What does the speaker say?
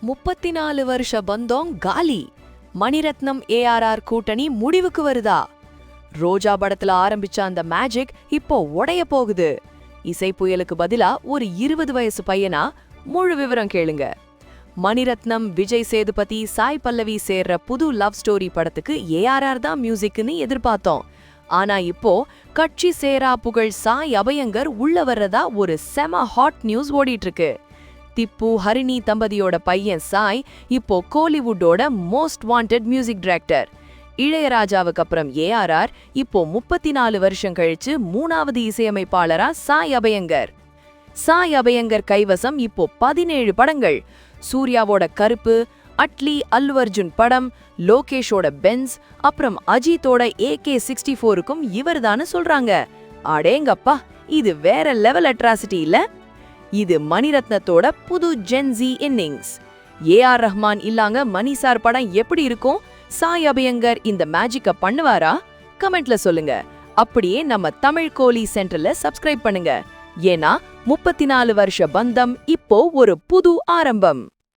34 வருஷ பந்தம் காலி. மணிரத்னம் ஏஆர்ஆர் கூட்டணி முடிவுக்கு வருதா? ரோஜா படத்துல ஆரம்பிச்ச அந்த மேஜிக் இப்போ உடைய போகுது. இசை புயலுக்கு பதிலா ஒரு 20 வயசு பையனா? முழு விவரம் கேளுங்க. மணிரத்னம், விஜய் சேதுபதி, சாய் பல்லவி சேர்ற புது லவ் ஸ்டோரி படத்துக்கு ஏஆர்ஆர் தான் மியூசிக்னு எதிர்பார்த்தோம். ஆனா இப்போ கட்சி சேரா புகழ் சாய் அபயங்கர் உள்ள வர்றதா ஒரு செம ஹாட் நியூஸ் ஓடிட்டு இருக்கு. திப்பு ஹரிணி தம்பதியோட பையன் சாய் இப்போ கோலிவுட்டோட மோஸ்ட் வாண்டட் மியூசிக் டைரக்டர். இளையராஜாவுக்கு அப்புறம் ஏஆர்ஆர் இப்போ 34 வருஷம் கழிச்சு 3வது இசையமைப்பாளரா சாய் அபயங்கர். சாய் அபயங்கர் கைவசம் இப்போ 17 படங்கள். சூர்யாவோட கருப்பு, அட்லி அல்லு அர்ஜுன் படம், லோகேஷோட பென்ஸ், அப்புறம் அஜித்தோட AK-64க்கும் இவர்தான்னு சொல்றாங்க. அடேங்கப்பா, இது வேற லெவல் அட்ராசிட்டி இல்ல? இது மணிரத்னத்தோட புது Gen Z innings. AR Rahman இல்லாங்க Mani sir படம் எப்படி இருக்கும்? சாய் அபயங்கர் இந்த மேஜிக்க பண்ணுவாரா? கமெண்ட்ல சொல்லுங்க. அப்படியே நம்ம தமிழ் கோலி சென்டர்ல சப்ஸ்கிரைப் பண்ணுங்க. ஏன்னா 34 வருஷ பந்தம் இப்போ ஒரு புது ஆரம்பம்.